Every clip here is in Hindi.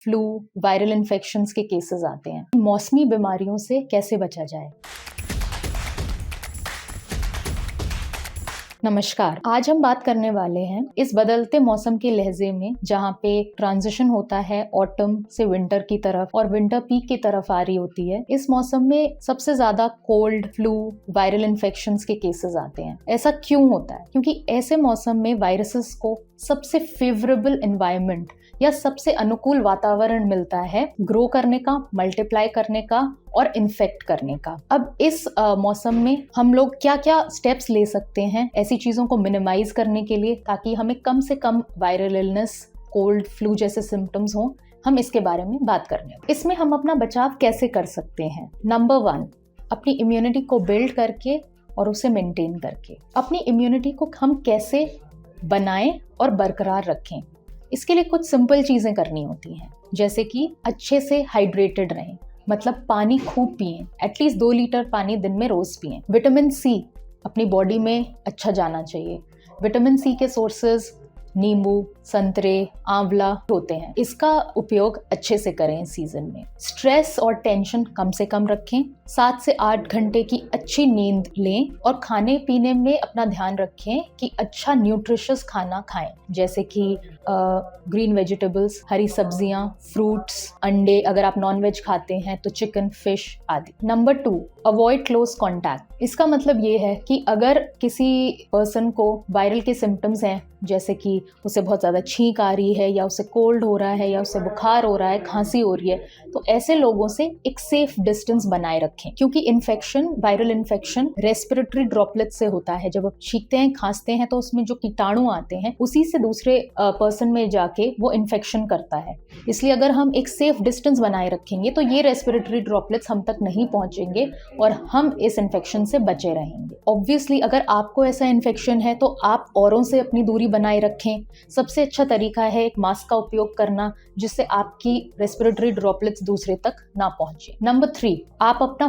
फ्लू, वायरल इन्फेक्शंस के केसेस आते हैं। मौसमी बीमारियों से कैसे बचा जाए? नमस्कार, आज हम बात करने वाले हैं इस बदलते मौसम के लहजे में, जहाँ पे ट्रांजिशन होता है ऑटम से विंटर की तरफ और विंटर पीक की तरफ आ रही होती है। इस मौसम में सबसे ज्यादा कोल्ड, फ्लू, वायरल इन्फेक्शंस के केसेस आते हैं। ऐसा क्यों होता है? क्योंकि ऐसे मौसम में वायरसेस को सबसे फेवरेबल एनवायरनमेंट या सबसे अनुकूल वातावरण मिलता है ग्रो करने का, मल्टीप्लाई करने का और इन्फेक्ट करने का। अब इस मौसम में हम लोग क्या क्या स्टेप्स ले सकते हैं ऐसी चीज़ों को मिनिमाइज करने के लिए, ताकि हमें कम से कम वायरल इलनेस, कोल्ड, फ्लू जैसे सिम्टम्स हों। हम इसके बारे में बात करने। इसमें हम अपना बचाव कैसे कर सकते हैं? नंबर 1, अपनी इम्यूनिटी को बिल्ड करके और उसे मेंटेन करके। अपनी इम्यूनिटी को हम कैसे बनाएं और बरकरार रखें, इसके लिए कुछ सिंपल चीज़ें करनी होती हैं, जैसे कि अच्छे से हाइड्रेटेड रहें, मतलब पानी खूब पिएं, एटलीस्ट 2 लीटर पानी दिन में रोज पिएं। विटामिन सी अपनी बॉडी में अच्छा जाना चाहिए। विटामिन सी के सोर्सेज नींबू, संतरे, आंवला होते हैं। इसका उपयोग अच्छे से करें इस सीजन में। स्ट्रेस और टेंशन कम से कम रखें। 7 से 8 घंटे की अच्छी नींद लें और खाने पीने में अपना ध्यान रखें कि अच्छा न्यूट्रिशियस खाना खाएं, जैसे कि ग्रीन वेजिटेबल्स, हरी सब्जियां, फ्रूट्स, अंडे, अगर आप नॉनवेज खाते हैं तो चिकन, फिश आदि। Number 2, avoid close contact. इसका मतलब ये है कि अगर किसी पर्सन को वायरल के सिम्टम्स हैं, जैसे कि उसे बहुत ज़्यादा छींक आ रही है या उसे कोल्ड हो रहा है या उसे बुखार हो रहा है, खांसी हो रही है, तो ऐसे लोगों से एक सेफ डिस्टेंस बनाए रखें, क्योंकि infection, viral infection respiratory droplet से होता है। जब आप छींकते हैं, खांसते हैं, तो उसमें जो कीटाणु आते हैं उसी से दूसरे पर्सन में जाके वो इन्फेक्शन करता है। इसलिए अगर हम एक सेफ डिस्टेंस बनाए रखेंगे तो ये रेस्पिरेटरी ड्रॉपलेट्स हम तक नहीं पहुंचेंगे और हम इस इन्फेक्शन से बचे रहेंगे। ऑब्वियसली अगर आपको ऐसा इन्फेक्शन है तो आप औरों से अपनी दूरी बनाए रखें। सबसे अच्छा तरीका है एक मास्क का उपयोग करना, जिससे आपकी रेस्पिरेटरी ड्रॉपलेट्स दूसरे तक ना पहुंचे। नंबर 3, आप अपना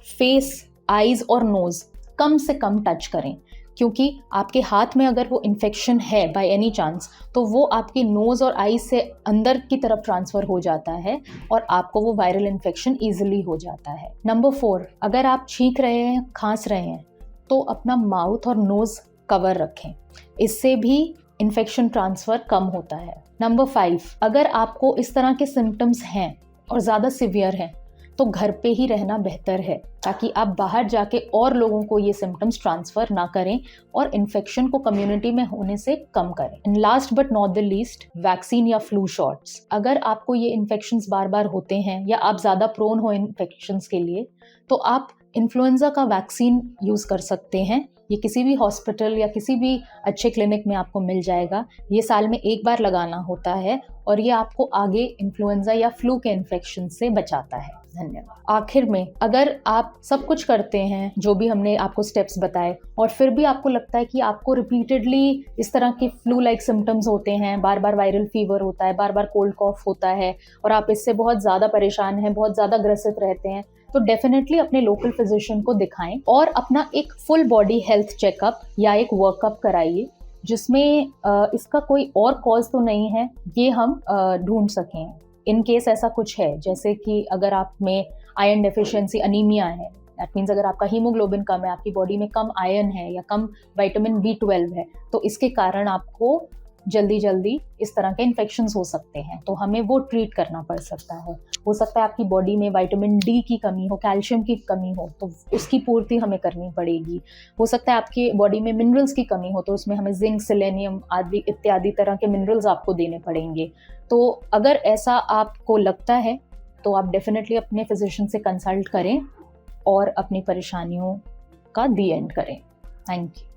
फेस, आईज और नोज कम से कम टच करें, क्योंकि आपके हाथ में अगर वो इन्फेक्शन है बाय एनी चांस, तो वो आपकी नोज और आईज से अंदर की तरफ ट्रांसफर हो जाता है और आपको वो वायरल इन्फेक्शन ईजिली हो जाता है। नंबर 4, अगर आप छींक रहे हैं, खांस रहे हैं, तो अपना माउथ और नोज कवर रखें, इससे भी इन्फेक्शन ट्रांसफर कम होता है। नंबर 5, अगर आपको इस तरह के सिम्टम्स हैं और ज़्यादा सिवियर हैं, तो घर पे ही रहना बेहतर है, ताकि आप बाहर जाके और लोगों को ये सिम्टम्स ट्रांसफर ना करें और इन्फेक्शन को कम्युनिटी में होने से कम करें। And last but not the least, vaccine या फ्लू शॉट्स। अगर आपको ये इन्फेक्शंस बार बार होते हैं या आप ज़्यादा प्रोन हो इन्फेक्शंस के लिए, तो आप इन्फ्लुएंजा का वैक्सीन यूज़ कर सकते हैं। ये किसी भी हॉस्पिटल या किसी भी अच्छे क्लिनिक में आपको मिल जाएगा। ये साल में एक बार लगाना होता है और ये आपको आगे इन्फ्लुएंजा या फ्लू के इन्फेक्शन से बचाता है। धन्यवाद। आखिर में, अगर आप सब कुछ करते हैं जो भी हमने आपको स्टेप्स बताए और फिर भी आपको लगता है कि आपको रिपीटेडली इस तरह के फ्लू लाइक सिम्टम्स होते हैं, बार बार वायरल फीवर होता है, बार बार कोल्ड कॉफ होता है और आप इससे बहुत ज़्यादा परेशान हैं, बहुत ज़्यादा ग्रसित रहते हैं, तो डेफिनेटली अपने लोकल फिजिशियन को दिखाएं और अपना एक फुल बॉडी हेल्थ चेकअप या एक वर्कअप कराइए, जिसमें इसका कोई और कॉज तो नहीं है, ये हम ढूंढ सकें। इन केस ऐसा कुछ है, जैसे कि अगर आप में आयरन डेफिशिएंसी, अनीमिया है, दैट मीन्स अगर आपका हीमोग्लोबिन कम है, आपकी बॉडी में कम आयरन है या कम विटामिन B12 है, तो इसके कारण आपको जल्दी इस तरह के इन्फेक्शंस हो सकते हैं, तो हमें वो ट्रीट करना पड़ सकता है। हो सकता है आपकी बॉडी में विटामिन D की कमी हो, कैल्शियम की कमी हो, तो उसकी पूर्ति हमें करनी पड़ेगी। हो सकता है आपकी बॉडी में मिनरल्स की कमी हो, तो उसमें हमें जिंक, सेलेनियम आदि इत्यादि तरह के मिनरल्स आपको देने पड़ेंगे। तो अगर ऐसा आपको लगता है तो आप डेफिनेटली अपने फिजिशियन से कंसल्ट करें और अपनी परेशानियों का दी एंड करें। Thank you.